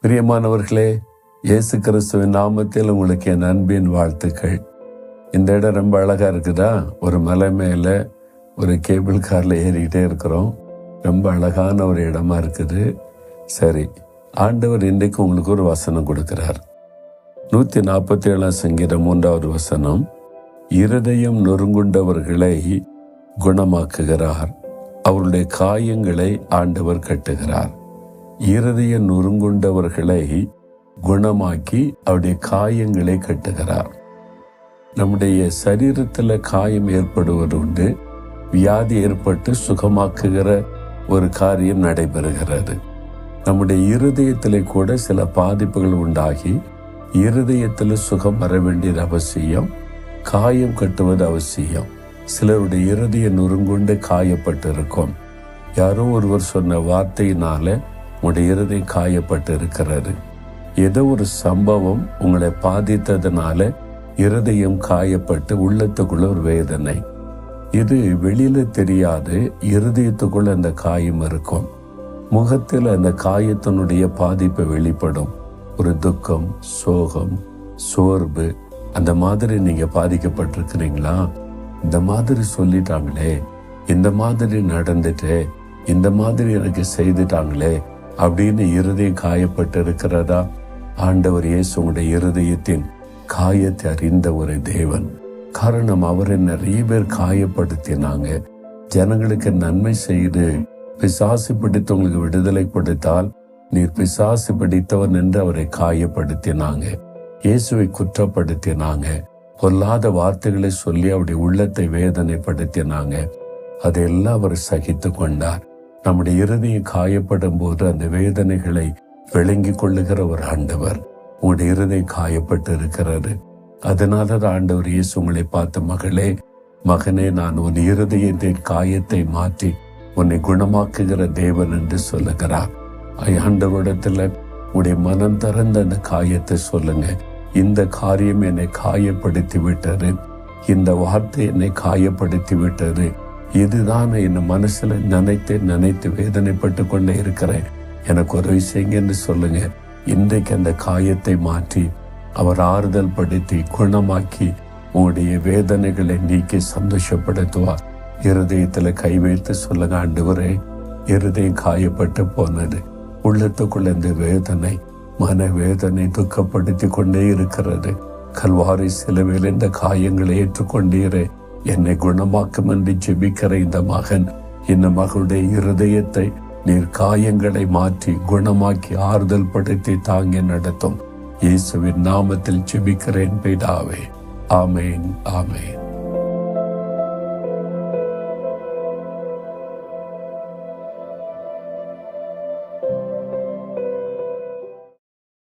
பிரியமானவர்களே, இயேசு கிறிஸ்துவின் நாமத்தில் உங்களுக்கு என் அன்பின் வாழ்த்துக்கள். இந்த இடம் ரொம்ப அழகா இருக்குதா? ஒரு மலை மேல ஒரு கேபிள் கார்ல ஏறிக்கிட்டே இருக்கிறோம். ரொம்ப அழகான ஒரு இடமா இருக்குது. சரி, ஆண்டவர் இன்றைக்கு உங்களுக்கு ஒரு வசனம் கொடுக்கிறார். 147 சங்கீதம் 3வது வசனம், இருதயம் நொறுங்குண்டவர்களை குணமாக்குகிறார், அவருடைய காயங்களை ஆண்டவர் கட்டுகிறார். இருதய நொறுங்குண்டவர்களை குணமாக்கி அவருடைய காயங்களை கட்டுகிறார். நம்முடைய சரீரத்தில் காயம் ஏற்படுவது உண்டு. வியாதி ஏற்பட்டு சுகமாக்குகிற ஒரு காரியம் நடைபெறுகிறது. நம்முடைய இருதயத்திலே கூட சில பாதிப்புகள் உண்டாகி இருதயத்தில் சுகம் வர வேண்டியது அவசியம். காயம் கட்டுவது அவசியம். சிலருடைய இருதய நொறுங்குண்டு காயப்பட்டு இருக்கும். யாரோ ஒருவர் சொன்ன வார்த்தையினால உங்களுடைய இருதயம் காயப்பட்டு இருக்கிறது. ஏதோ ஒரு சம்பவம் உங்களை பாதித்ததுனால இருதயம் காயப்பட்டு உள்ளத்துக்குள்ள ஒரு வேதனை. இது வெளியில தெரியாது, இருதயத்துக்குள்ள அந்த காயம் இருக்கும். முகத்தில் அந்த காயத்தினுடைய பாதிப்பு வெளிப்படும். ஒரு துக்கம், சோகம், சோர்வு, அந்த மாதிரி நீங்க பாதிக்கப்பட்டிருக்கிறீங்களா? இந்த மாதிரி சொல்லிட்டாங்களே, இந்த மாதிரி நடந்துட்டே, இந்த மாதிரி எனக்கு செய்துட்டாங்களே அப்படின்னு இருதயம் காயப்பட்டு இருக்கிறதா? ஆண்டவர் இயேசு உங்களுடைய இருதயத்தின் காயத்தை அறிந்த ஒரு தேவன். காரணம், அவரை நிறைய பேர் காயப்படுத்தினாங்க. ஜனங்களுக்கு நன்மை செய்து பிசாசு பிடித்தவங்களுக்கு விடுதலை கொடுத்தால் நீர் பிசாசு பிடித்தவன் என்று அவரை காயப்படுத்தினாங்க. இயேசுவை குற்றப்படுத்தினாங்க. பொல்லாத வார்த்தைகளை சொல்லி அவருடைய உள்ளத்தை வேதனைப்படுத்தினாங்க. அதையெல்லாம் அவர் சகித்து கொண்டார். நம்முடைய இருதயம் காயப்படும் போது அந்த வேதனைகளை விளங்கி கொள்ளுகிற ஒரு ஆண்டவர். உங்களுடைய இருதயம் காயப்பட்டு இருக்கிறது. அதனால ஆண்டவர் இயேசு உங்களை பார்த்த, மகளே, மகனே, நான் உன் இருதயத்தின் காயத்தை மாற்றி உன்னை குணமாக்குகிற தேவன் என்று சொல்லுகிறார். ஆண்டவரிடத்துல உடைய மனம் திறந்த அந்த காயத்தை சொல்லுங்க. இந்த காரியம் என்னை காயப்படுத்தி விட்டது, இந்த வார்த்தை என்னை காயப்படுத்தி விட்டது, இதுதான் என் மனசுல நினைத்து வேதனைப்பட்டு கொண்டே இருக்கிறேன், எனக்கு உதவி செய்யுங்க என்று சொல்லுங்க. இன்றைக்கு அந்த காயத்தை மாற்றி அவர் ஆறுதல் படுத்தி குணமாக்கி உங்களுடைய வேதனைகளை நீக்கி சந்தோஷப்படுத்துவார். இருதயத்துல கை வைத்து சொல்லுங்க, ஆண்டவரே, இருதயம் காயப்பட்டு போனது, உள்ளத்துக்குள்ள இந்த வேதனை, மன வேதனை துக்கப்படுத்தி கொண்டே இருக்கிறது. கல்வாரி சிலுவையில் இந்த காயங்களை ஏற்றுக்கொண்டீரே, என்னை குணமாக்கும் என்று ஜெபிக்கிற இந்த மகன், இந்த மகளுடைய இருதயத்தை நீர் காயங்களை மாற்றி குணமாக்கி ஆறுதல் படுத்தி தாங்கி நடத்தும். இயேசுவின் நாமத்தில் ஜெபிக்கிறேன் பிதாவே. ஆமேன், ஆமேன்.